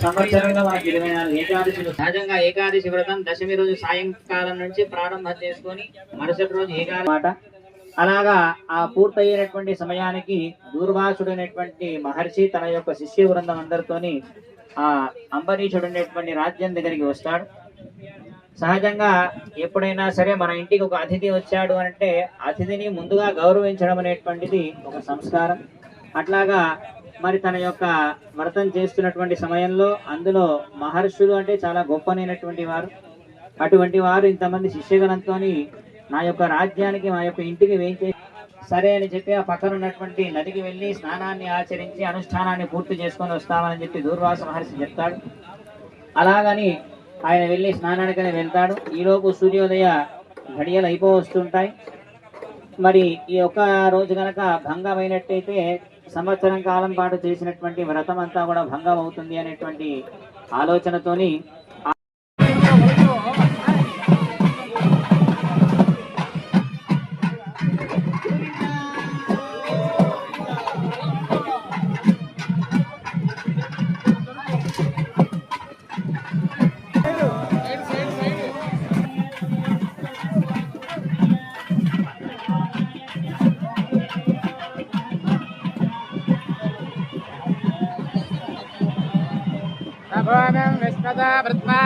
సంవత్సరంలో మనకి 24 ఏకాదశులు. సహజంగా ఏకాదశి వ్రతం దశమి రోజు సాయంకాలం నుంచి ప్రారంభం చేసుకొని మరుసటి రోజు ఏకాదశి. అలాగా ఆ పూర్తయ్యేటువంటి సమయానికి దూర్వాసుడైనటువంటి మహర్షి తన యొక్క శిష్య వృందం అందరితోని ఆ అంబరీషుడైనటువంటి రాజ్యం దగ్గరికి వస్తాడు. సహజంగా ఎప్పుడైనా సరే మన ఇంటికి ఒక అతిథి వచ్చాడు అంటే అతిథిని ముందుగా గౌరవించడం అనేటువంటిది ఒక సంస్కారం. అట్లాగా మరి తన యొక్క వ్రతం చేస్తున్నటువంటి సమయంలో అందులో మహర్షులు అంటే చాలా గొప్పనైనటువంటి వారు. అటువంటి వారు ఇంతమంది శిష్యగణంతో నా యొక్క రాజ్యానికి మా యొక్క ఇంటికి వేయించే సరే అని చెప్పి ఆ పక్కన ఉన్నటువంటి నదికి వెళ్ళి స్నానాన్ని ఆచరించి అనుష్ఠానాన్ని పూర్తి చేసుకొని వస్తామని చెప్పి దూర్వాస మహర్షి చెప్తాడు. అలాగని ఆయన వెళ్ళి స్నానానికని వెళ్తాడు. ఈలోపు సూర్యోదయ ఘడియలు అయిపోవస్తుంటాయి. మరి ఈ ఒక్క రోజు కనుక భంగమైనట్టయితే సంవత్సరం కాలం పాటు చేసినటువంటి వ్రతం అంతా కూడా భంగం అవుతుంది అనేటువంటి ఆలోచనతోని भगवानं विष्णुता वृत्मा